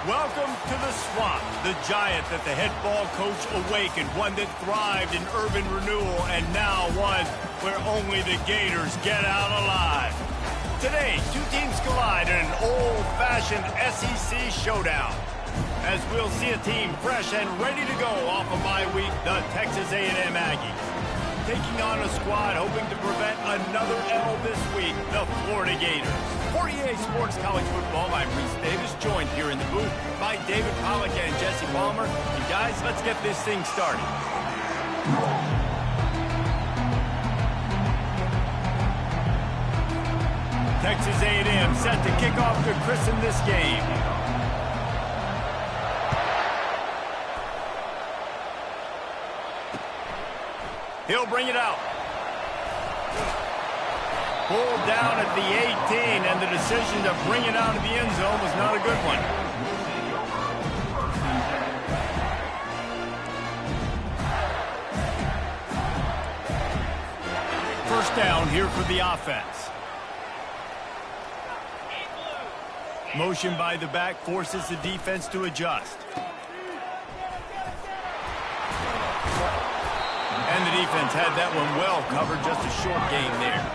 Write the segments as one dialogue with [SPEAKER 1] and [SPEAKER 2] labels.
[SPEAKER 1] Welcome to the Swamp, the giant that the head ball coach awakened, one that thrived in urban renewal, and now one where only the Gators get out alive. Today, two teams collide in an old-fashioned SEC showdown. As we'll see a team fresh and ready to go off of bye week, the Texas A&M Aggies. Taking on a squad hoping to prevent another L this week, the Florida Gators. For EA Sports College Football, I'm Reese Davis, joined here in the booth by David Pollack and Jesse Palmer. And guys, let's get this thing started. Texas A&M set to kick off to christen this game. He'll bring it out. Pulled down at the 18, and the decision to bring it out of the end zone was not a good one. First down here for the offense. Motion by the back forces the defense to adjust. And the defense had that one well covered, just a short game there.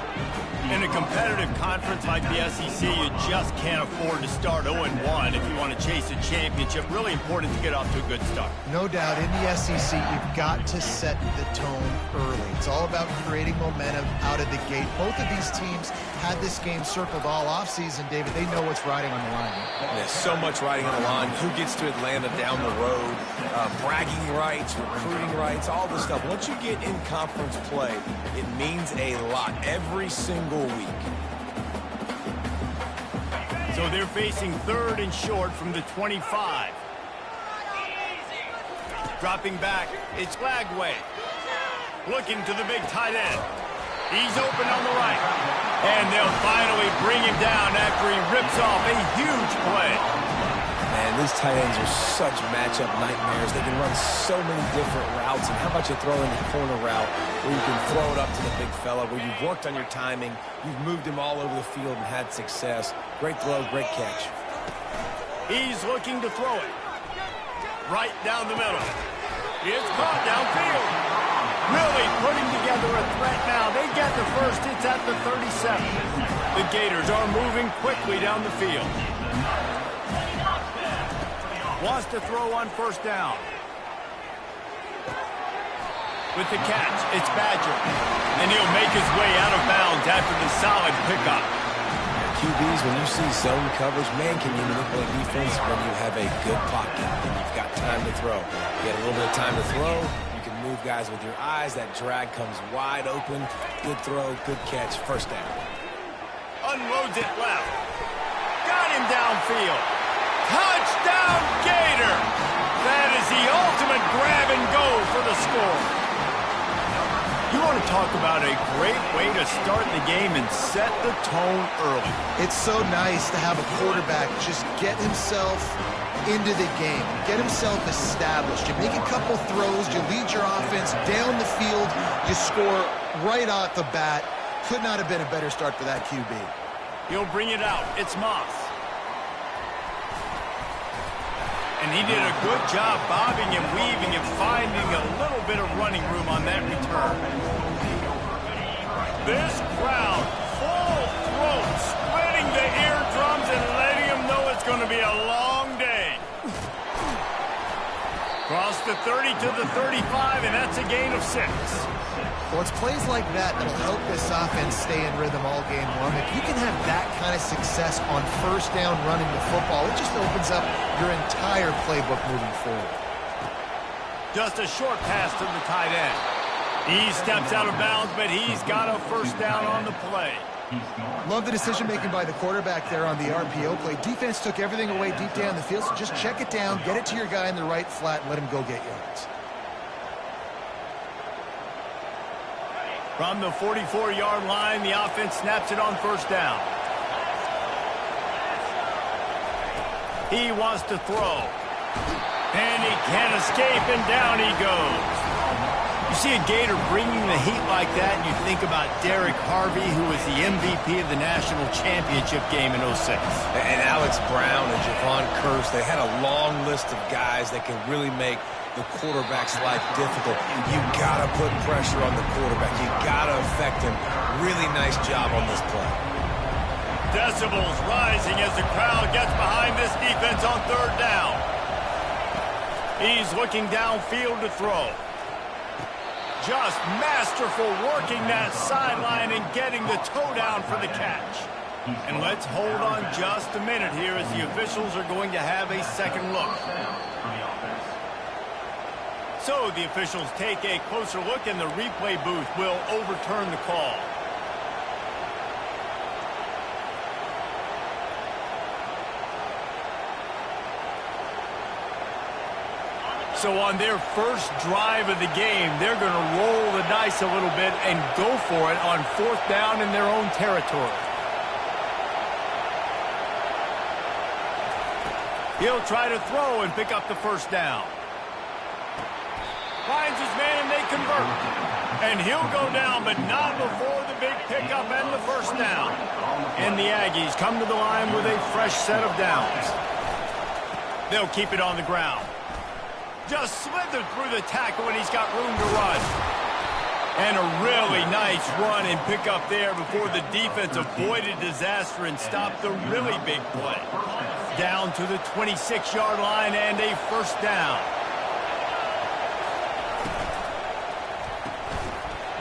[SPEAKER 1] In a competitive conference like the SEC, you just can't afford to start 0-1 if you want to chase a championship. Really important to get off to a good start.
[SPEAKER 2] No doubt, in the SEC, you've got to set the tone early. It's all about creating momentum out of the gate. Both of these teams had this game circled all offseason, David. They know what's riding on the line.
[SPEAKER 3] There's so much riding on the line. Who gets to Atlanta down the road, bragging rights, recruiting rights, all this stuff. Once you get in conference play, it means a lot every single week.
[SPEAKER 1] So they're facing third and short from the 25. Dropping back, it's Lagway. Looking to the big tight end. He's open on the right. And they'll finally bring him down after he rips off a huge play.
[SPEAKER 3] Man, these tight ends are such matchup nightmares. They can run so many different routes. And how about you throw in the corner route where you can throw it up to the big fella, where you've worked on your timing, you've moved him all over the field and had success. Great throw, great catch.
[SPEAKER 1] He's looking to throw it. Right down the middle. It's caught downfield. Really putting together a threat now. They get the first. It's at the 37. The Gators are moving quickly down the field. Wants to throw on first down. With the catch, it's Badger. And he'll make his way out of bounds after the solid pickup.
[SPEAKER 3] QBs, when you see zone coverage, man, can you manipulate defense when you have a good pocket and you've got time to throw. You get a little bit of time to throw. You can move guys with your eyes. That drag comes wide open. Good throw, good catch, first down.
[SPEAKER 1] Unloads it left. Got him downfield. Touchdown, Gator! That is the ultimate grab and go for the score. You want to talk about a great way to start the game and set the tone early.
[SPEAKER 2] It's so nice to have a quarterback just get himself into the game, get himself established. You make a couple throws, you lead your offense down the field, you score right off the bat. Could not have been a better start for that QB.
[SPEAKER 1] He'll bring it out. It's Moss. And he did a good job bobbing and weaving and finding a little bit of running room on that return. This crowd, full throat, splitting the eardrums and letting them know it's going to be a long day. Cross the 30 to the 35, and that's a gain of 6.
[SPEAKER 2] Well, it's plays like that that'll help this offense stay in rhythm all game long. If you can have that kind of success on first down running the football, it just opens up your entire playbook moving forward.
[SPEAKER 1] Just a short pass to the tight end. He steps out of bounds, but he's got a first down on the play.
[SPEAKER 2] Love the decision-making by the quarterback there on the RPO play. Defense took everything away deep down the field, so just check it down, get it to your guy in the right flat, and let him go get yards.
[SPEAKER 1] From the 44-yard line, the offense snaps it on first down. He wants to throw. And he can't escape, and down he goes. You see a Gator bringing the heat like that, and you think about Derek Harvey, who was the MVP of the national championship game in '06.
[SPEAKER 3] And Alex Brown and Javon Curse, they had a long list of guys that can really make the quarterback's life difficult. You got to put pressure on the quarterback. You got to affect him. Really nice job on this play.
[SPEAKER 1] Decibels rising as the crowd gets behind this defense on third down. He's looking downfield to throw. Just masterful working that sideline and getting the toe down for the catch. And let's hold on just a minute here as the officials are going to have a second look. So the officials take a closer look and the replay booth will overturn the call. So on their first drive of the game, they're going to roll the dice a little bit and go for it on fourth down in their own territory. He'll try to throw and pick up the first down. Finds his man and they convert. And he'll go down, but not before the big pickup and the first down. And the Aggies come to the line with a fresh set of downs. They'll keep it on the ground. Just slithered through the tackle and he's got room to run. And a really nice run and pick up there before the defense avoided disaster and stopped the really big play. Down to the 26-yard line and a first down.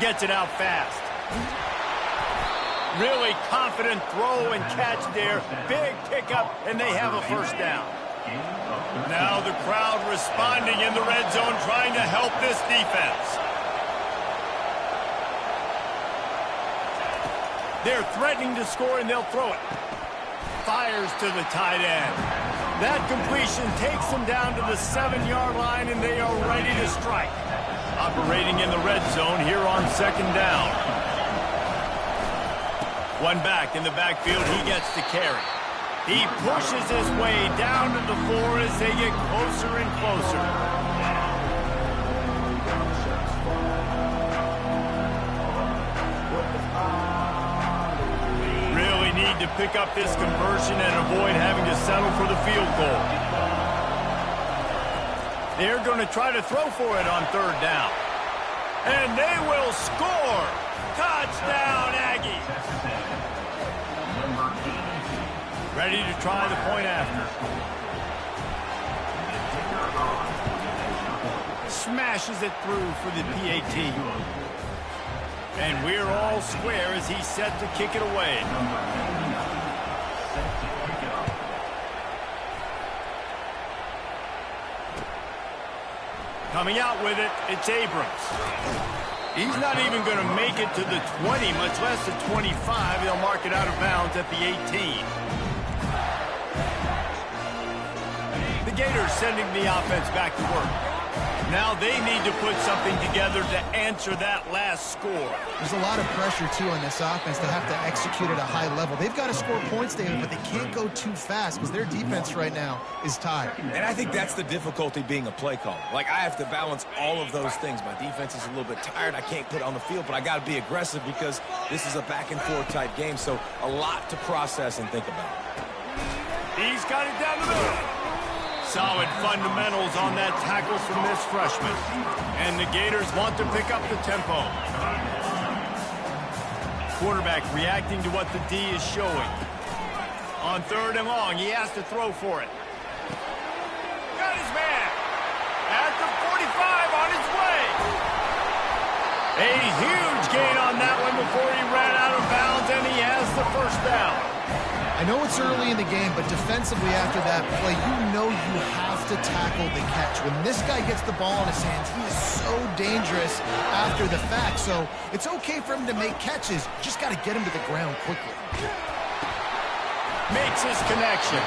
[SPEAKER 1] Gets it out fast. Really confident throw and catch there. Big pickup and they have a first down. Now the crowd responding in the red zone, trying to help this defense. They're threatening to score, and they'll throw it. Fires to the tight end. That completion takes them down to the 7-yard line, and they are ready to strike. Operating in the red zone here on second down. One back in the backfield, he gets the carry. He pushes his way down to the floor as they get closer and closer. Really need to pick up this conversion and avoid having to settle for the field goal. They're going to try to throw for it on third down. And they will score! Touchdown, Aggies! Ready to try the point after. Smashes it through for the PAT. And we're all square as he's set to kick it away. Coming out with it, it's Abrams. He's not even going to make it to the 20, much less the 25. They'll mark it out of bounds at the 18. The Gators sending the offense back to work. Now they need to put something together to answer that last score.
[SPEAKER 2] There's a lot of pressure, too, on this offense. They have to execute at a high level. They've got to score points, David, but they can't go too fast because their defense right now is tired.
[SPEAKER 3] And I think that's the difficulty being a play caller. Like, I have to balance all of those things. My defense is a little bit tired. I can't put it on the field, but I got to be aggressive because this is a back-and-forth type game, so a lot to process and think about.
[SPEAKER 1] He's got it down the middle. Solid fundamentals on that tackle from this freshman. And the Gators want to pick up the tempo. Quarterback reacting to what the D is showing. On third and long, he has to throw for it. Got his man. At the 45 on his way. A huge gain on that one before he ran out of bounds, and he has the first down.
[SPEAKER 2] I know it's early in the game, but defensively after that play, you know you have to tackle the catch. When this guy gets the ball in his hands, he is so dangerous after the fact. So it's okay for him to make catches. Just got to get him to the ground quickly.
[SPEAKER 1] Makes his connection.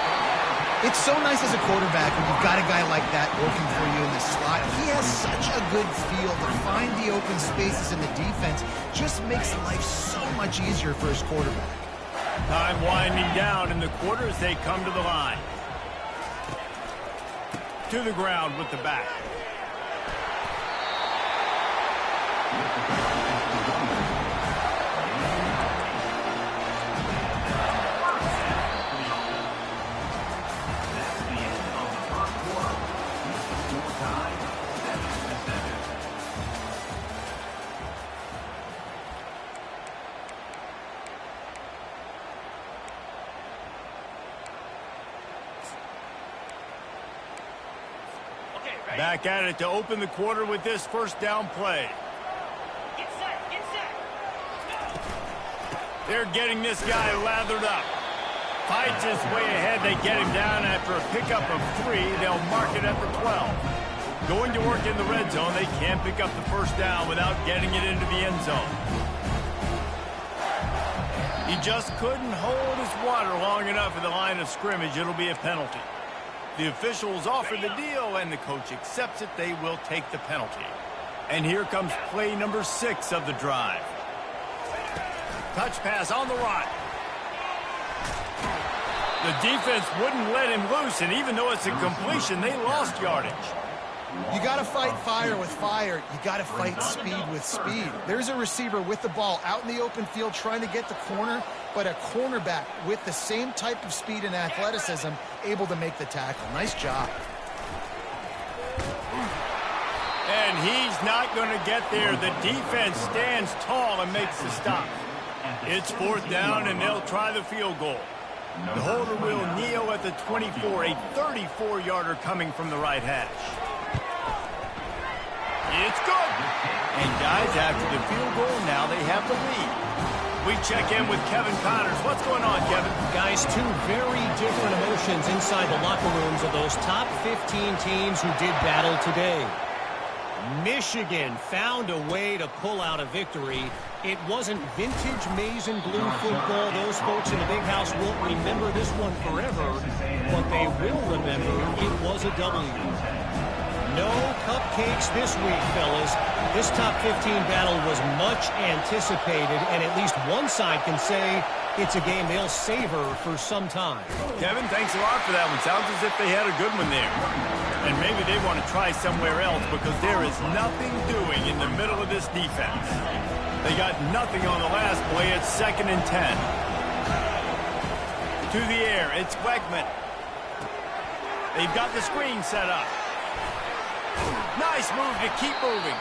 [SPEAKER 2] It's so nice as a quarterback when you've got a guy like that working for you in the slot. He has such a good feel to find the open spaces in the defense. Just makes life so much easier for his quarterback.
[SPEAKER 1] Time winding down in the quarter as they come to the line. To the ground with the back. Back at it to open the quarter with this first down play.
[SPEAKER 4] Get set, get set.
[SPEAKER 1] They're getting this guy lathered up. Fights his way ahead. They get him down after a pickup of 3. They'll mark it at the 12. Going to work in the red zone. They can't pick up the first down without getting it into the end zone. He just couldn't hold his water long enough at the line of scrimmage. It'll be a penalty. The officials offer the deal, and the coach accepts it. They will take the penalty. And here comes play number 6 of the drive. Touch pass on the run. The defense wouldn't let him loose, and even though it's a completion, they lost yardage.
[SPEAKER 2] You got to fight fire with fire. You got to fight speed with speed. There's a receiver with the ball out in the open field trying to get the corner, but a cornerback with the same type of speed and athleticism able to make the tackle. Nice job.
[SPEAKER 1] And he's not going to get there. The defense stands tall and makes the stop. It's 4th down, and they'll try the field goal. The holder will kneel at the 24, a 34-yarder coming from the right hash. It's good. And guys, after the field goal, now they have the lead. We check in with Kevin Connors. What's going on, Kevin?
[SPEAKER 5] Guys, 2 very different emotions inside the locker rooms of those top 15 teams who did battle today. Michigan found a way to pull out a victory. It wasn't vintage maize and blue football. Those folks in the big house won't remember this one forever, but they will remember it was a W. No cupcakes this week, fellas. This top 15 battle was much anticipated, and at least one side can say it's a game they'll savor for some time.
[SPEAKER 1] Kevin, thanks a lot for that one. Sounds as if they had a good one there. And maybe they want to try somewhere else because there is nothing doing in the middle of this defense. They got nothing on the last play. It's 2nd and 10. To the air, it's Wegman. They've got the screen set up. Nice move to keep moving.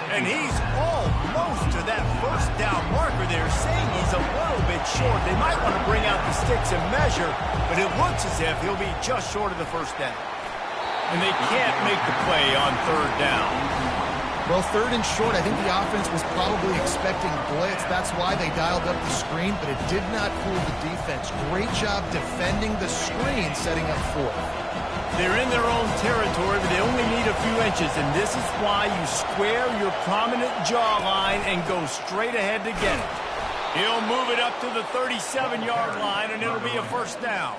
[SPEAKER 1] And he's almost to that first down marker there, saying he's a little bit short. They might want to bring out the sticks and measure, but it looks as if he'll be just short of the first down. And they can't make the play on 3rd down.
[SPEAKER 2] Well, 3rd and short, I think the offense was probably expecting blitz. That's why they dialed up the screen, but it did not fool the defense. Great job defending the screen, setting up 4th.
[SPEAKER 1] They're in their own territory, but they only need a few inches, and this is why you square your prominent jawline and go straight ahead to get it. He'll move it up to the 37-yard line, and it'll be a first down.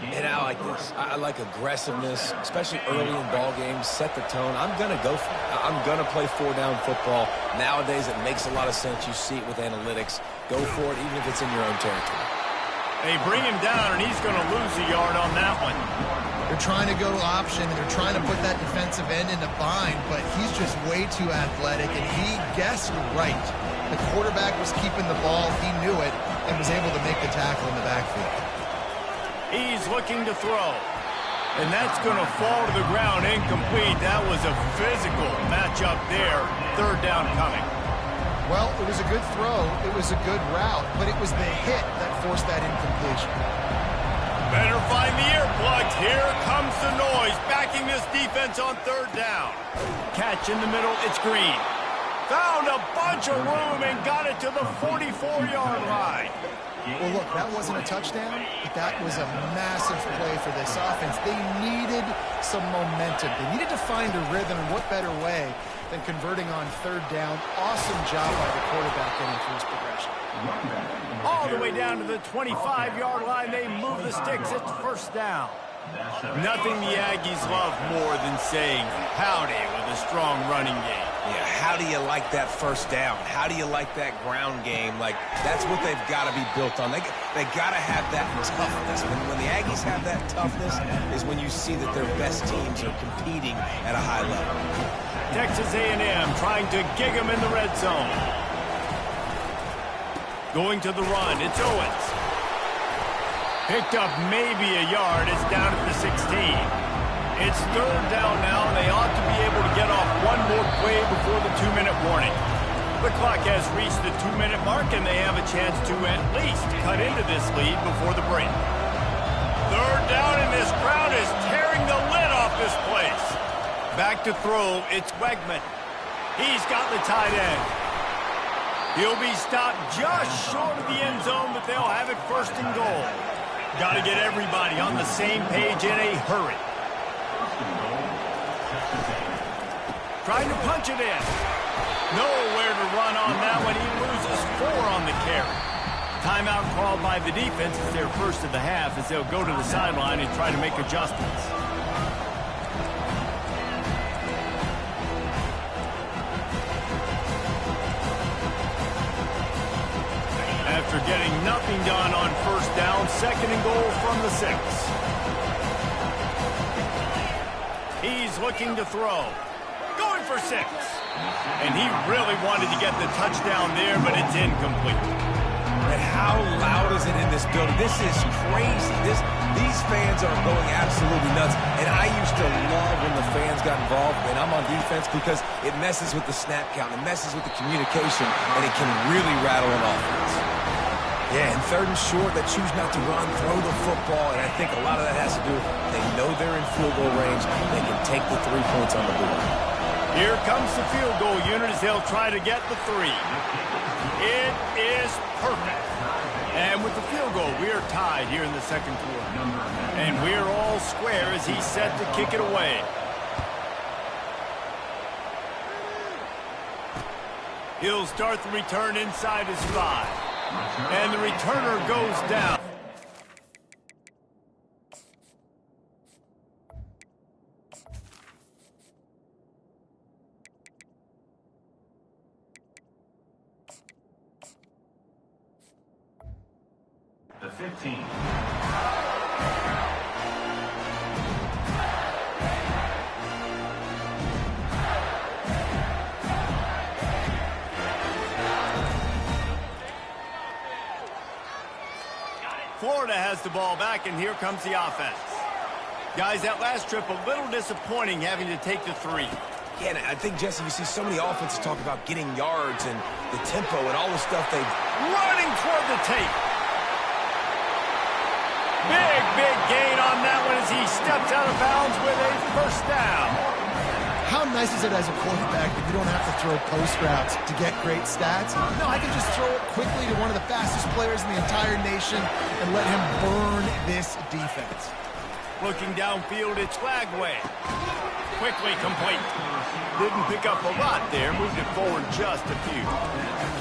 [SPEAKER 3] And I like this. I like aggressiveness, especially early in ball games. Set the tone. I'm going to go for it. I'm going to play 4-down football. Nowadays, it makes a lot of sense. You see it with analytics. Go for it, even if it's in your own territory.
[SPEAKER 1] They bring him down, and he's going to lose a yard on that one.
[SPEAKER 2] They're trying to go option, and they're trying to put that defensive end in a bind, but he's just way too athletic, and he guessed right. The quarterback was keeping the ball. He knew it and was able to make the tackle in the backfield.
[SPEAKER 1] He's looking to throw. And that's going to fall to the ground incomplete. That was a physical matchup there. 3rd down coming.
[SPEAKER 2] Well, it was a good throw. It was a good route, but it was the hit that forced that incompletion.
[SPEAKER 1] Better find the earplugs. Here comes the noise, backing this defense on 3rd down. Catch in the middle, it's Green. Found a bunch of room and got it to the 44-yard line.
[SPEAKER 2] Well, look, that wasn't a touchdown, but that was a massive play for this offense. They needed some momentum. They needed to find a rhythm, and what better way than converting on 3rd down. Awesome job by the quarterback getting through his progression.
[SPEAKER 1] All the way down to the 25-yard line, they move the sticks. It's 1st down. Nothing the Aggies love more than saying howdy with a strong running game.
[SPEAKER 3] Yeah, how do you like that first down? How do you like that ground game? Like, that's what they've got to be built on. They got to have that toughness. When the Aggies have that toughness is when you see that their best teams are competing at a high level.
[SPEAKER 1] Texas A&M trying to gig them in the red zone. Going to the run, it's Owens. Picked up maybe a yard. It's down at the 16. It's third down now, and they ought to be able to get off one more play before the 2-minute warning. The clock has reached the 2-minute mark, and they have a chance to at least cut into this lead before the break. Third down, and this crowd is tearing the lid off this place. Back to throw, it's Wegman. He's got the tight end. He'll be stopped just short of the end zone, but they'll have it first and goal. Got to get everybody on the same page in a hurry. Trying to punch it in. Nowhere to run on that one. He loses 4 on the carry. Timeout called by the defense. It's their first of the half as they'll go to the sideline and try to make adjustments. After getting nothing done on first down, second and goal from the 6. He's looking to throw. Going for 6. And he really wanted to get the touchdown there, but it's incomplete.
[SPEAKER 3] And how loud is it in this building? This is crazy. These fans are going absolutely nuts. And I used to love when the fans got involved, and I'm on defense, because it messes with the snap count. It messes with the communication, and it can really rattle an offense. Yeah, and third and short, they choose not to run, throw the football, and I think a lot of that has to do with they know they're in field goal range. They can take the 3 points on the board.
[SPEAKER 1] Here comes the field goal unit as they'll try to get the 3. It is perfect. And with the field goal, we are tied here in the second quarter. And we're all square as he's set to kick it away. He'll start the return inside his 5. And the returner goes down.
[SPEAKER 6] The 15.
[SPEAKER 1] Florida has the ball back, and here comes the offense. Guys, that last trip a little disappointing having to take the 3.
[SPEAKER 3] Yeah, and I think, Jesse, you see so many offenses talk about getting yards and the tempo and all the stuff they...
[SPEAKER 1] Running toward the tape. Big gain on that one as he steps out of bounds with a first down.
[SPEAKER 2] How nice is it as a quarterback that you don't have to throw post routes to get great stats? No, I can just throw it quickly to one of the fastest players in the entire nation and let him burn this defense.
[SPEAKER 1] Looking downfield, it's Lagway. Quickly complete. Didn't pick up a lot there, moved it forward just a few.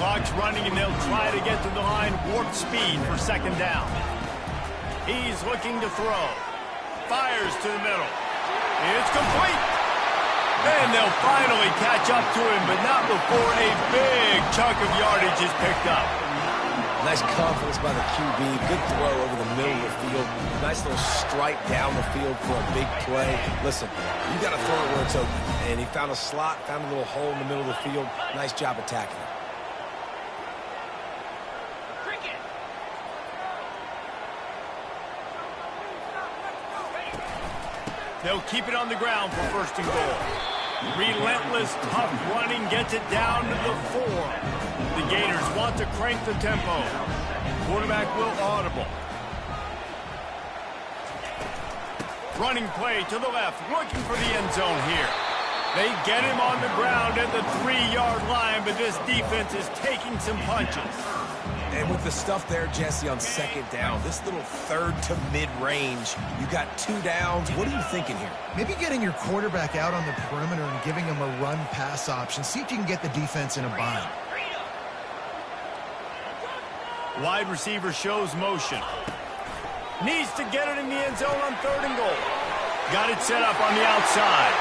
[SPEAKER 1] Clock's running, and they'll try to get to the line, warp speed for second down. He's looking to throw. Fires to the middle. It's complete. And they'll finally catch up to him, but not before a big chunk of yardage is picked up.
[SPEAKER 3] Nice confidence by the QB. Good throw over the middle of the field. Nice little strike down the field for a big play. Listen, you got to throw it where it's open. And he found a slot, found a little hole in the middle of the field. Nice job attacking it.
[SPEAKER 1] They'll keep it on the ground for first and goal. Relentless, tough running gets it down to the 4. The Gators want to crank the tempo. Quarterback will audible. Running play to the left, looking for the end zone here. They get him on the ground at the 3-yard line, but this defense is taking some punches.
[SPEAKER 3] And with the stuff there, Jesse, on second down, this little third to mid-range, you got 2 downs. What are you thinking here?
[SPEAKER 2] Maybe getting your quarterback out on the perimeter and giving him a run-pass option. See if you can get the defense in a bind.
[SPEAKER 1] Wide receiver shows motion. Needs to get it in the end zone on third and goal. Got it set up on the outside.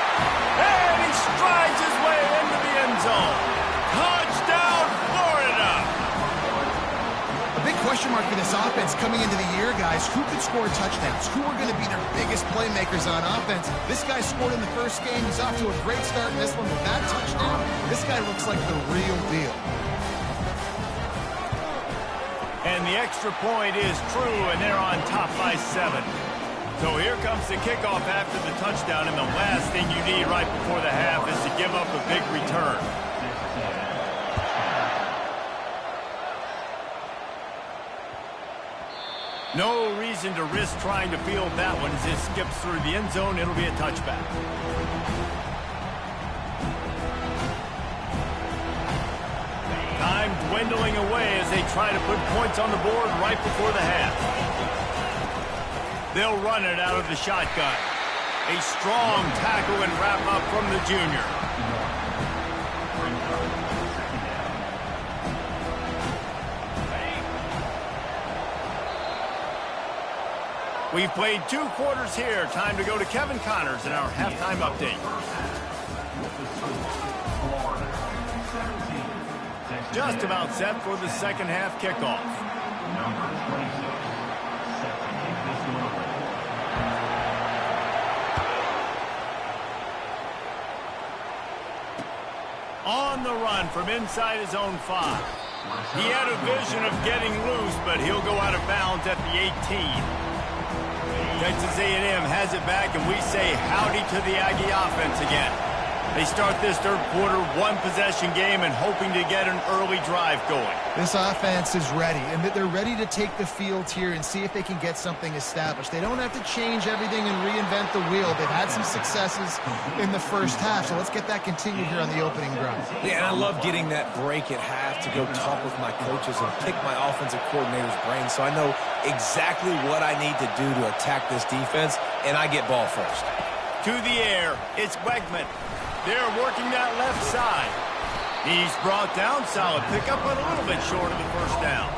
[SPEAKER 1] And he strides his way into the end zone. Touchdown, Florida!
[SPEAKER 2] A big question mark for this offense coming into the year, guys. Who could score touchdowns? Who are going to be their biggest playmakers on offense? This guy scored in the first game. He's off to a great start in this one with that touchdown. This guy looks like the real deal.
[SPEAKER 1] And the extra point is true, and they're on top by 7. So here comes the kickoff after the touchdown, and the last thing you need right before the half is to give up a big return. No reason to risk trying to field that one as it skips through the end zone. It'll be a touchback. Time dwindling away as they try to put points on the board right before the half. They'll run it out of the shotgun. A strong tackle and wrap up from the junior. We've played 2 quarters here. Time to go to Kevin Connors in our halftime update. Just about set for the second half kickoff. On the run from inside his own 5. He had a vision of getting loose, but he'll go out of bounds at the 18. Texas A&M has it back, and we say howdy to the Aggie offense again. They start this third quarter one-possession game and hoping to get an early drive going.
[SPEAKER 2] This offense is ready, and they're ready to take the field here and see if they can get something established. They don't have to change everything and reinvent the wheel. They've had some successes in the first half, so let's get that continued here on the opening drive.
[SPEAKER 3] Yeah, and I love getting that break at half to go talk with my coaches and pick my offensive coordinator's brain so I know exactly what I need to do to attack this defense, and I get ball first.
[SPEAKER 1] To the air, it's Wegman. They're working that left side. He's brought down, solid pickup, but a little bit short of the first down.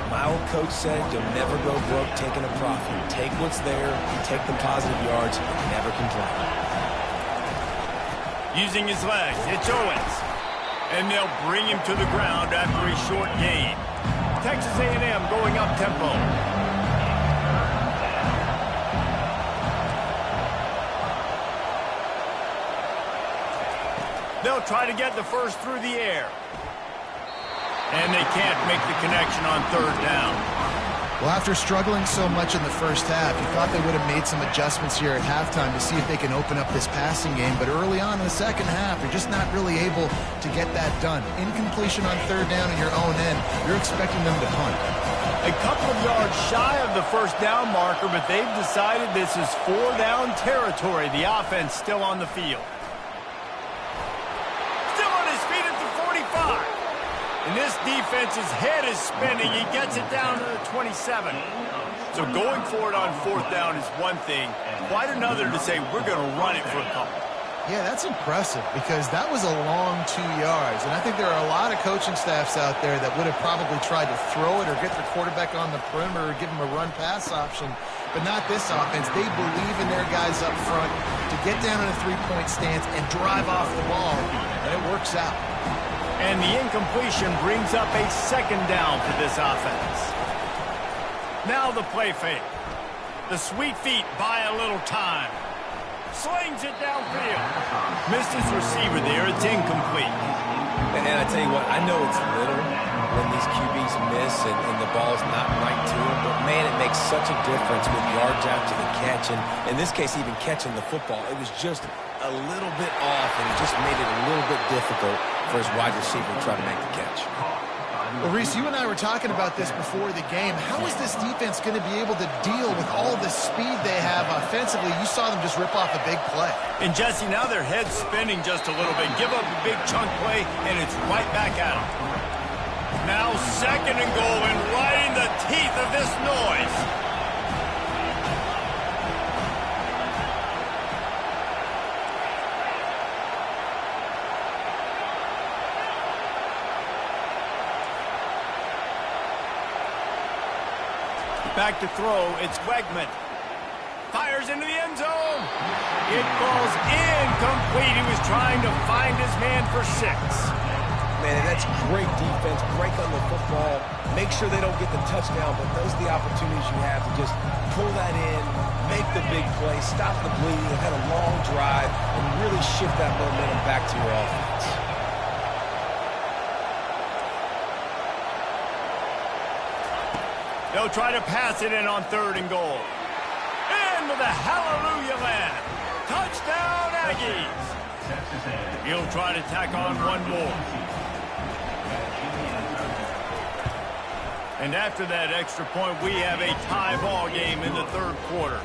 [SPEAKER 3] My old coach said you'll never go broke taking a profit. Take what's there, take the positive yards, and never complain.
[SPEAKER 1] Using his legs, it's Owens. And they'll bring him to the ground after a short gain. Texas A&M going up tempo. They'll try to get the first through the air. And they can't make the connection on third down.
[SPEAKER 2] Well, after struggling so much in the first half, you thought they would have made some adjustments here at halftime to see if they can open up this passing game. But early on in the second half, you're just not really able to get that done. Incompletion on third down in your own end, you're expecting them to punt.
[SPEAKER 1] A couple of yards shy of the first down marker, but they've decided this is 4-down territory. The offense still on the field. And this defense's head is spinning. He gets it down to the 27. So going for it on fourth down is one thing. Quite another to say we're going to run it for a couple.
[SPEAKER 2] Yeah, that's impressive because that was a long 2 yards. And I think there are a lot of coaching staffs out there that would have probably tried to throw it or get the quarterback on the perimeter or give him a run-pass option. But not this offense. They believe in their guys up front to get down in a three-point stance and drive off the ball. And it works out.
[SPEAKER 1] And the incompletion brings up a second down for this offense. Now the play fake. The sweet feet buy a little time. Slings it downfield. Missed his receiver there. It's incomplete.
[SPEAKER 3] And I tell you what, I know it's little when these QBs miss and the ball's not right to them, but man, it makes such a difference with yards after the catch. And in this case, even catching the football, it was just a little bit off, and it just made it a little bit difficult for his wide receiver to try to make the catch.
[SPEAKER 2] Well, Reese, you and I were talking about this before the game. How is this defense going to be able to deal with all the speed they have offensively? You saw them just rip off a big play.
[SPEAKER 1] And, Jesse, now their head's spinning just a little bit. Give up a big chunk play, and it's right back at them. Now second and goal, and right in the teeth of this noise. Back to throw, it's Wegman. Fires into the end zone. It falls incomplete. He was trying to find his man for 6.
[SPEAKER 3] Man, that's great defense. Break on the football. Make sure they don't get the touchdown, but those are the opportunities you have to just pull that in, make the big play, stop the bleeding, and have a long drive, and really shift that momentum back to your offense.
[SPEAKER 1] They'll try to pass it in on 3rd and goal. Into the hallelujah land. Touchdown, Aggies. He'll try to tack on one more. And after that extra point, we have a tie ball game in the 3rd quarter.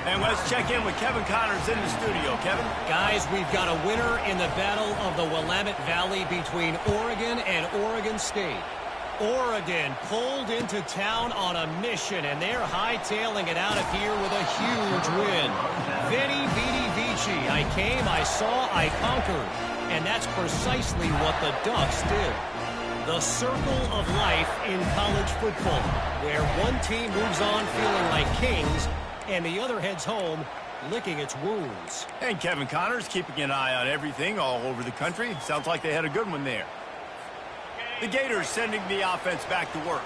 [SPEAKER 1] And let's check in with Kevin Connors in the studio. Kevin?
[SPEAKER 5] Guys, we've got a winner in the battle of the Willamette Valley between Oregon and Oregon State. Oregon pulled into town on a mission, and they're hightailing it out of here with a huge win. Veni, vidi, vici. I came, I saw, I conquered. And that's precisely what the Ducks did. The circle of life in college football, where one team moves on feeling like kings, and the other heads home licking its wounds.
[SPEAKER 1] And Kevin Connors keeping an eye on everything all over the country. Sounds like they had a good one there. The Gators sending the offense back to work.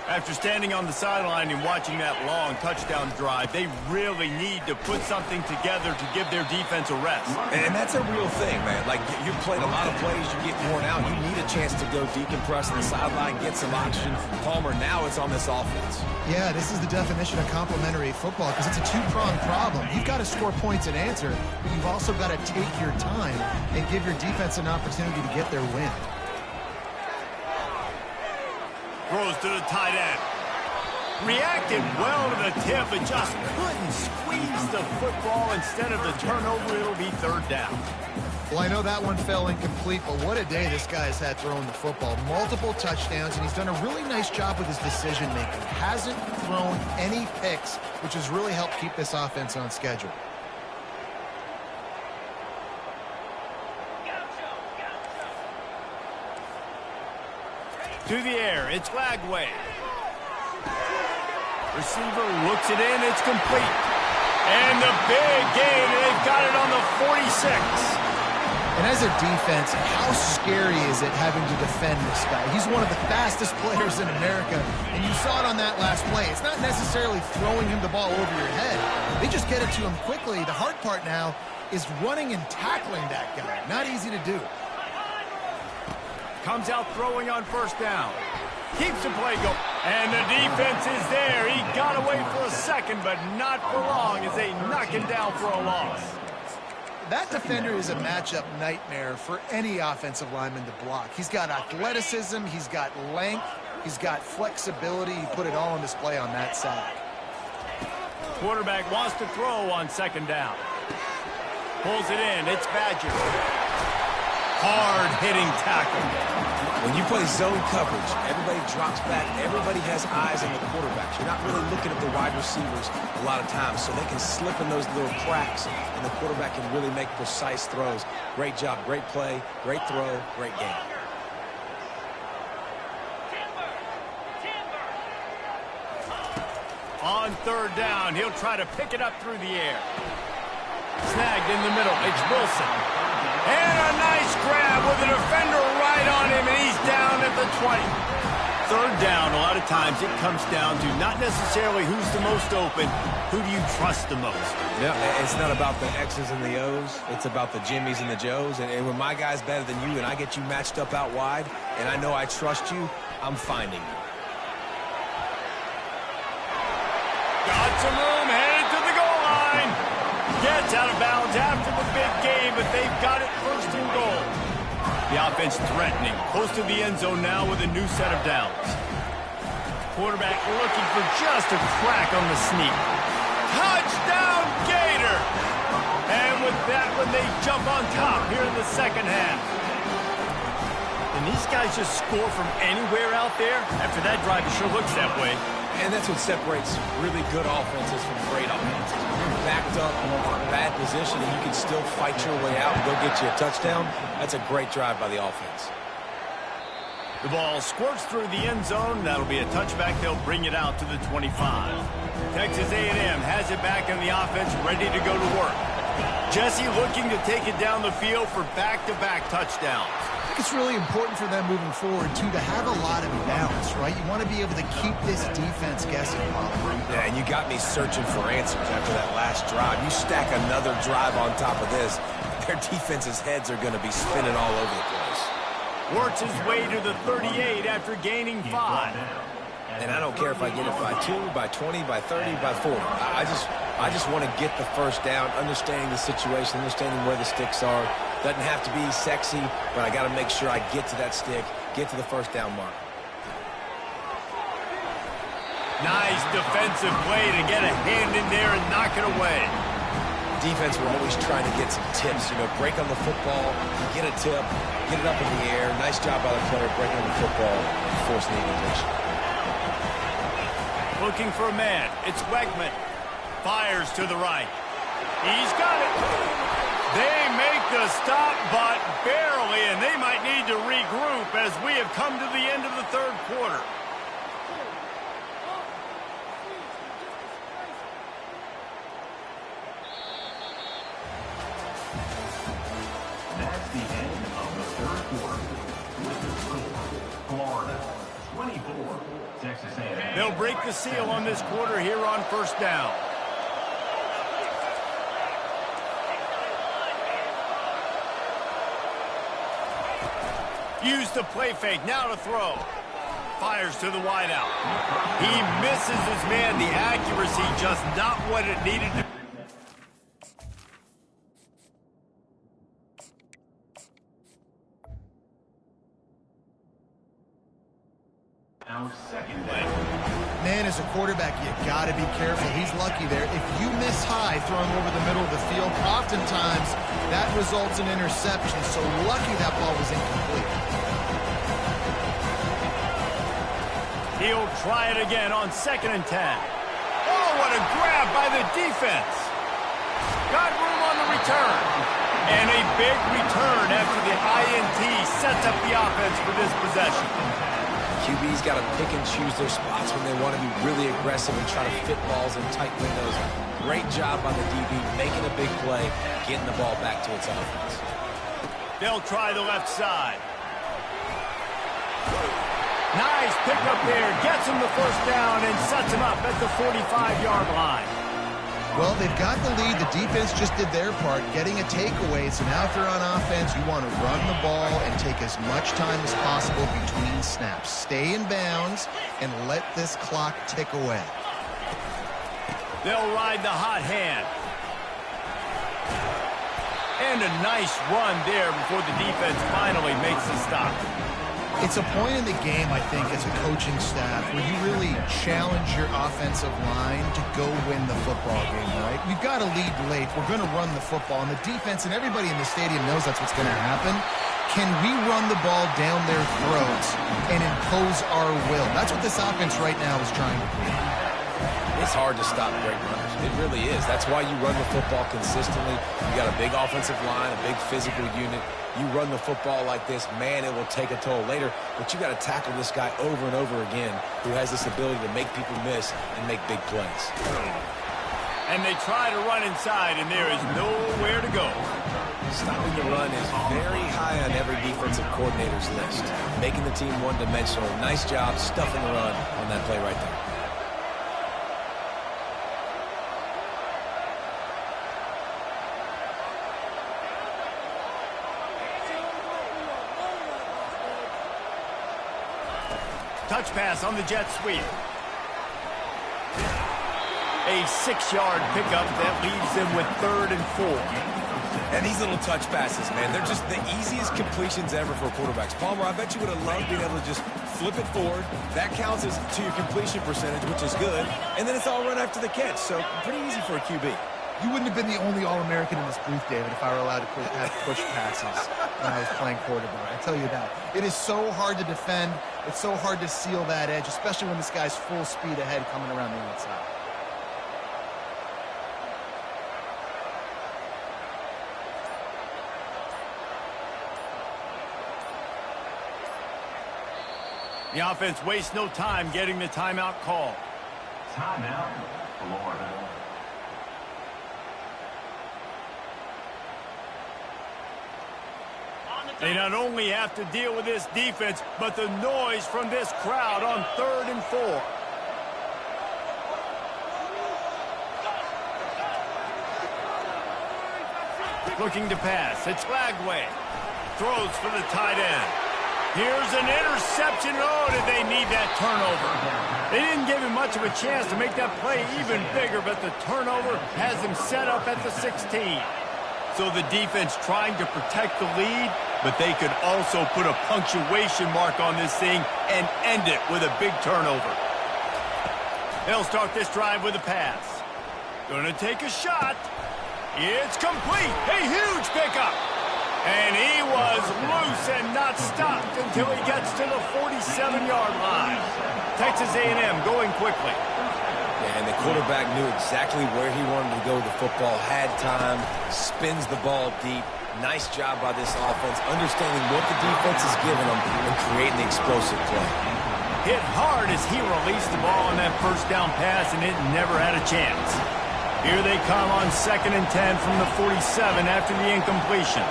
[SPEAKER 1] After standing on the sideline and watching that long touchdown drive, they really need to put something together to give their defense a rest.
[SPEAKER 3] And that's a real thing, man. Like, you've played a lot of plays, you get worn out. You need a chance to go decompress on the sideline, get some oxygen. Palmer, now it's on this offense.
[SPEAKER 2] Yeah, this is the definition of complementary football because it's a two-pronged problem. You've got to score points and answer, but you've also got to take your time and give your defense an opportunity to get their win.
[SPEAKER 1] Throws to the tight end. Reacted well to the tip, but just couldn't squeeze the football. Instead of the turnover, it'll be 3rd down.
[SPEAKER 2] Well, I know that one fell incomplete, but what a day this guy's had throwing the football. Multiple touchdowns, and he's done a really nice job with his decision-making. Hasn't thrown any picks, which has really helped keep this offense on schedule.
[SPEAKER 1] To the air, it's Lagway. Receiver looks it in, it's complete. And the big gain, and they've got it on the 46.
[SPEAKER 2] And as a defense, how scary is it having to defend this guy? He's one of the fastest players in America, and you saw it on that last play. It's not necessarily throwing him the ball over your head. They just get it to him quickly. The hard part now is running and tackling that guy. Not easy to do.
[SPEAKER 1] Comes out throwing on 1st down. Keeps the play going. And the defense is there. He got away for a second, but not for long as they knock him down for a loss.
[SPEAKER 2] That defender is a matchup nightmare for any offensive lineman to block. He's got athleticism, he's got length, he's got flexibility. He put it all on display on that side.
[SPEAKER 1] Quarterback wants to throw on 2nd down. Pulls it in. It's Badger. Hard-hitting tackle.
[SPEAKER 3] When you play zone coverage, everybody drops back. Everybody has eyes on the quarterbacks. You're not really looking at the wide receivers a lot of times, so they can slip in those little cracks, and the quarterback can really make precise throws. Great job, great play, great throw, great game.
[SPEAKER 1] On 3rd down, he'll try to pick it up through the air. Snagged in the middle. It's Wilson. And a nice grab with a defender right on him, and he's down at the 20. 3rd down, a lot of times it comes down to not necessarily who's the most open, who do you trust the most?
[SPEAKER 3] Yeah, it's not about the X's and the O's. It's about the Jimmies and the Joes. And when my guy's better than you and I get you matched up out wide, and I know I trust you, I'm finding you.
[SPEAKER 1] Got some room, headed to the goal line. Gets out of bounds after the big game, but they've got it 1st and goal. The offense threatening, close to the end zone now with a new set of downs. Quarterback looking for just a crack on the sneak. Touchdown, Gator! And with that one, they jump on top here in the 2nd half. And these guys just score from anywhere out there? After that drive, it sure looks that way.
[SPEAKER 3] And that's what separates really good offenses from great offenses. When you're backed up in a bad position and you can still fight your way out and go get you a touchdown, that's a great drive by the offense.
[SPEAKER 1] The ball squirts through the end zone. That'll be a touchback. They'll bring it out to the 25. Texas A&M has it back in the offense, ready to go to work. Jesse looking to take it down the field for back-to-back touchdowns.
[SPEAKER 2] I think it's really important for them moving forward, too, to have a lot of balance, right? You want to be able to keep this defense guessing.
[SPEAKER 3] Yeah, and you got me searching for answers after that last drive. You stack another drive on top of this, their defense's heads are going to be spinning all over the place.
[SPEAKER 1] Works his way to the 38 after gaining 5.
[SPEAKER 3] And I don't care if I get it by 2, by 20, by 30, by 40. I just want to get the first down, understanding the situation, understanding where the sticks are. Doesn't have to be sexy, but I got to make sure I get to that stick, get to the first down mark.
[SPEAKER 1] Nice defensive play to get a hand in there and knock it away.
[SPEAKER 3] Defense, we're always trying to get some tips. You know, break on the football, get a tip, get it up in the air. Nice job by the player breaking on the football and forcing the incompletion.
[SPEAKER 1] Looking for a man. It's Wegman. Fires to the right. He's got it. They make the stop, but barely, and they might need to regroup as we have come to the end of the third quarter.
[SPEAKER 6] That's the end of the third quarter. With the score, Florida 24, Texas A&M.
[SPEAKER 1] They'll break the seal on this quarter here on first down. Use the play fake, now to throw. Fires to the wideout. He misses his man. The accuracy just not what it needed to be.
[SPEAKER 6] Our second down.
[SPEAKER 2] Man, as a quarterback, you got to be careful. He's lucky there. If you miss high throwing over the middle of the field, oftentimes that results in interception. So lucky that ball was incomplete.
[SPEAKER 1] He'll try it again on 2nd and 10. Oh, what a grab by the defense. Got room on the return. And a big return after the INT sets up the offense for this possession.
[SPEAKER 3] QB's got to pick and choose their spots when they want to be really aggressive and try to fit balls in tight windows. Great job on the DB, making a big play, getting the ball back to its offense.
[SPEAKER 1] They'll try the left side. Nice pickup there. Gets him the first down and sets him up at the 45-yard line.
[SPEAKER 2] Well, they've got the lead. The defense just did their part, getting a takeaway. So now if they're on offense, you want to run the ball and take as much time as possible between snaps. Stay in bounds and let this clock tick away.
[SPEAKER 1] They'll ride the hot hand. And a nice run there before the defense finally makes the stop.
[SPEAKER 2] It's a point in the game, I think, as a coaching staff where you really challenge your offensive line to go win the football game, right? We've got to lead late. We're going to run the football, and the defense and everybody in the stadium knows that's what's going to happen. Can we run the ball down their throats and impose our will? That's what this offense right now is trying to do.
[SPEAKER 3] It's hard to stop great runners. It really is. That's why you run the football consistently. You got a big offensive line, a big physical unit. You run the football like this, man, it will take a toll later. But you got to tackle this guy over and over again who has this ability to make people miss and make big plays.
[SPEAKER 1] And they try to run inside, and there is nowhere to go.
[SPEAKER 3] Stopping the run is very high on every defensive coordinator's list. Making the team one-dimensional. Nice job stuffing the run on that play right there.
[SPEAKER 1] Touch pass on the jet sweep. A 6-yard pickup that leaves them with 3rd and 4.
[SPEAKER 3] And these little touch passes, man, they're just the easiest completions ever for quarterbacks. Palmer, I bet you would have loved being able to just flip it forward. That counts as to your completion percentage, which is good. And then it's all run after the catch, so pretty easy for a QB.
[SPEAKER 2] You wouldn't have been the only All-American in this booth, David, if I were allowed to have push passes when I was playing quarterback. I tell you that. It is so hard to defend. It's so hard to seal that edge, especially when this guy's full speed ahead coming around the outside.
[SPEAKER 1] The offense wastes no time getting the timeout call.
[SPEAKER 6] Timeout, Florida.
[SPEAKER 1] They not only have to deal with this defense, but the noise from this crowd on 3rd and 4. Looking to pass. It's Lagway. Throws for the tight end. Here's an interception. Oh, did they need that turnover? They didn't give him much of a chance to make that play even bigger, but the turnover has him set up at the 16. So the defense trying to protect the lead, but they could also put a punctuation mark on this thing and end it with a big turnover. They'll start this drive with a pass. Gonna take a shot. It's complete. A huge pickup. And he was loose and not stopped until he gets to the 47-yard line. Texas A&M going quickly.
[SPEAKER 3] Yeah, and the quarterback knew exactly where he wanted to go with the football, had time, spins the ball deep. Nice job by this offense, understanding what the defense is giving them and creating the explosive play.
[SPEAKER 1] Hit hard as he released the ball on that first down pass, and it never had a chance. Here they come on 2nd and 10 from the 47 after the incompletion.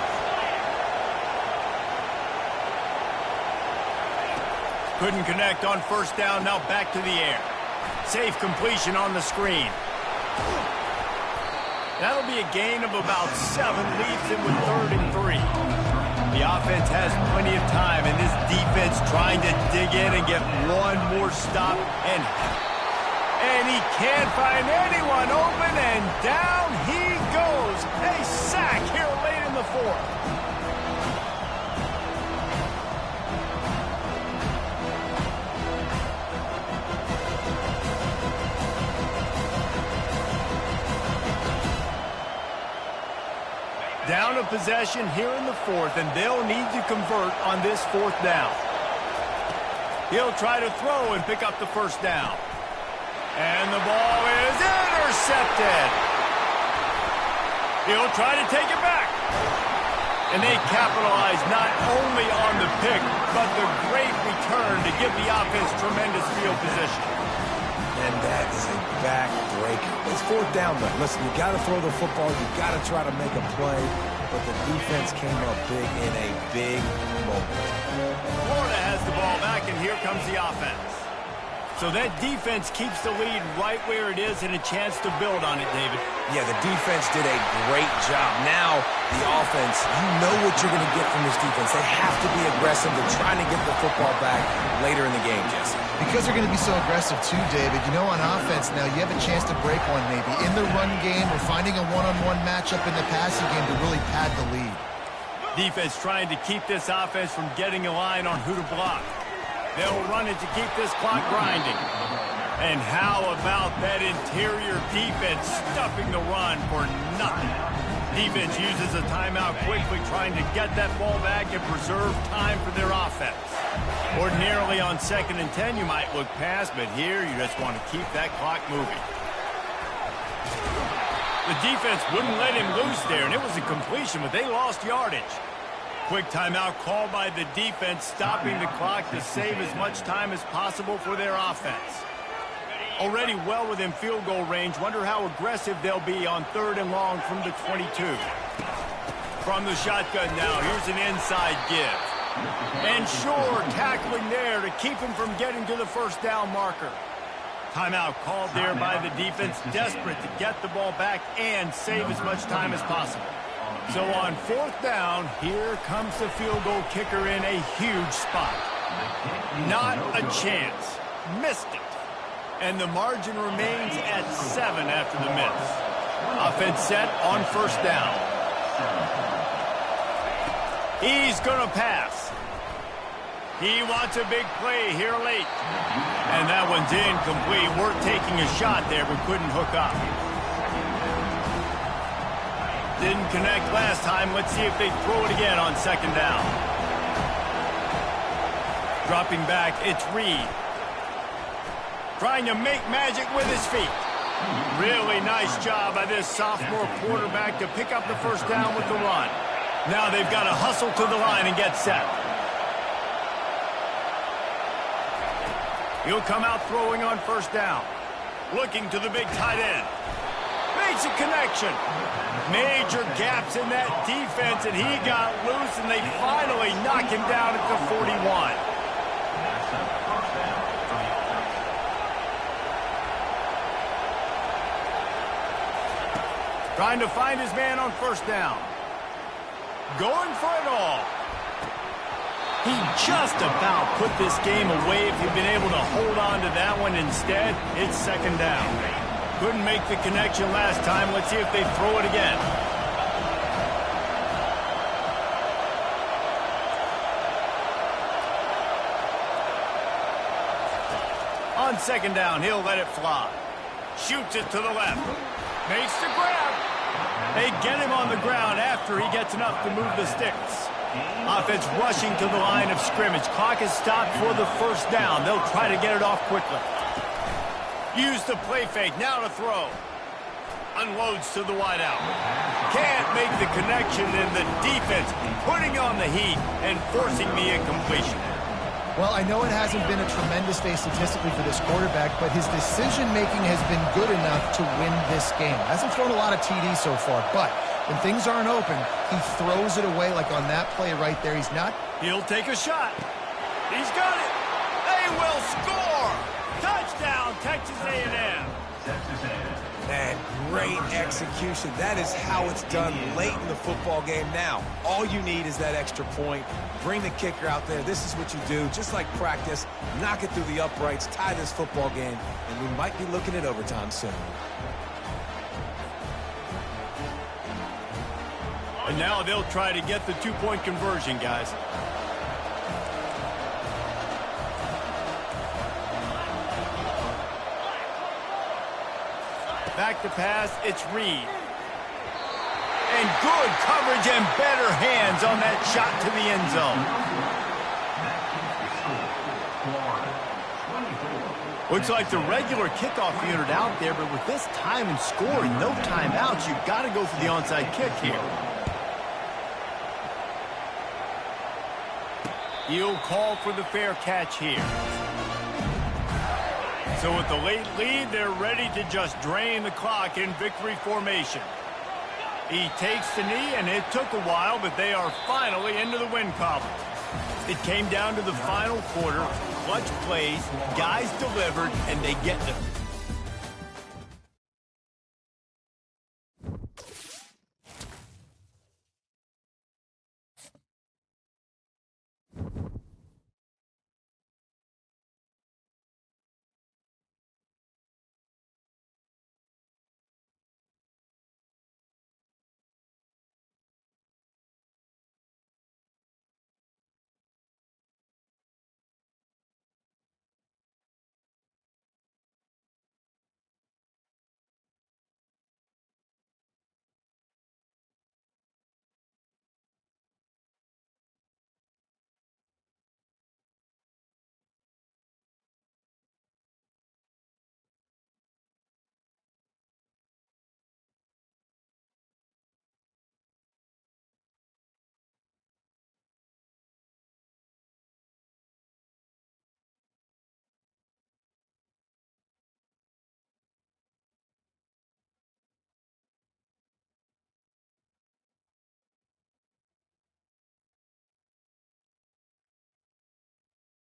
[SPEAKER 1] Couldn't connect on 1st down, now back to the air. Safe completion on the screen. That'll be a gain of about 7, leaves him with 3rd and 3. The offense has plenty of time, and this defense trying to dig in and get one more stop. And he can't find anyone open, and down he goes. A sack here late in the 4th. Down a possession here in the 4th, and they'll need to convert on this 4th down. He'll try to throw and pick up the 1st down. And the ball is intercepted. He'll try to take it back. And they capitalize not only on the pick, but the great return to give the offense tremendous field position.
[SPEAKER 3] And that is a back-breaker. It's 4th down, though. Listen, you got to throw the football. You got to try to make a play. But the defense came up big in a big moment.
[SPEAKER 1] Florida has the ball back, and here comes the offense. So that defense keeps the lead right where it is and a chance to build on it, David.
[SPEAKER 3] Yeah, the defense did a great job. Now, the offense, you know what you're going to get from this defense. They have to be aggressive. They're trying to get the football back later in the game, Jesse.
[SPEAKER 2] Because they're going to be so aggressive too, David. You know, on offense now, you have a chance to break one maybe. In the run game or finding a one-on-one matchup in the passing game to really pad the lead.
[SPEAKER 1] Defense trying to keep this offense from getting a line on who to block. They'll run it to keep this clock grinding. And how about that interior defense stuffing the run for nothing? Defense uses a timeout quickly, trying to get that ball back and preserve time for their offense. Ordinarily on 2nd and 10, you might look past, but here you just want to keep that clock moving. The defense wouldn't let him loose there, and it was a completion, but they lost yardage. Quick timeout called by the defense, stopping the clock to save as much time as possible for their offense. Already well within field goal range. Wonder how aggressive they'll be on 3rd and long from the 22. From the shotgun now, here's an inside give. And Shore tackling there to keep him from getting to the 1st down marker. Timeout called there by the defense, desperate to get the ball back and save as much time as possible. So on 4th down, here comes the field goal kicker in a huge spot. Not a chance. Missed it. And the margin remains at 7 after the miss. Offense set on 1st down. He's going to pass. He wants a big play here late. And that one's incomplete. Worth taking a shot there, but couldn't hook up. Didn't connect last time. Let's see if they throw it again on 2nd down. Dropping back, it's Reed. Trying to make magic with his feet. Really nice job by this sophomore quarterback to pick up the 1st down with the run. Now they've got to hustle to the line and get set. He'll come out throwing on 1st down. Looking to the big tight end. Makes a connection. Major gaps in that defense, and he got loose, and they finally knock him down at the 41. Trying to find his man on first down. Going for it all. He just about put this game away if he'd been able to hold on to that one. Instead, it's second down. Couldn't make the connection last time. Let's see if they throw it again. On second down, he'll let it fly. Shoots it to the left. Makes the grab. They get him on the ground after he gets enough to move the sticks. Offense rushing to the line of scrimmage. Clock is stopped for the first down. They'll try to get it off quickly. Use the play fake. Now to throw. Unloads to the wideout. Can't make the connection, and the defense putting on the heat and forcing the incompletion.
[SPEAKER 2] Well, I know it hasn't been a tremendous day statistically for this quarterback, but his decision-making has been good enough to win this game. Hasn't thrown a lot of TDs so far, but when things aren't open, he throws it away like on that play right there. He's not.
[SPEAKER 1] He'll take a shot. He's got it. They will score. Touchdown, Texas A&M.
[SPEAKER 3] Man, great execution. That is how it's done late in the football game now. All you need is that extra point. Bring the kicker out there. This is what you do. Just like practice, knock it through the uprights, tie this football game, and we might be looking at overtime soon.
[SPEAKER 1] And now they'll try to get the two-point conversion, guys. Back to pass, it's Reed. And good coverage and better hands on that shot to the end zone. Looks like the regular kickoff unit out there, but with this time and scoring, no timeouts, you've got to go for the onside kick here. He'll call for the fair catch here. So with the late lead, they're ready to just drain the clock in victory formation. He takes the knee, and it took a while, but they are finally into the win column. It came down to the final quarter. Clutch plays, guys delivered, and they get the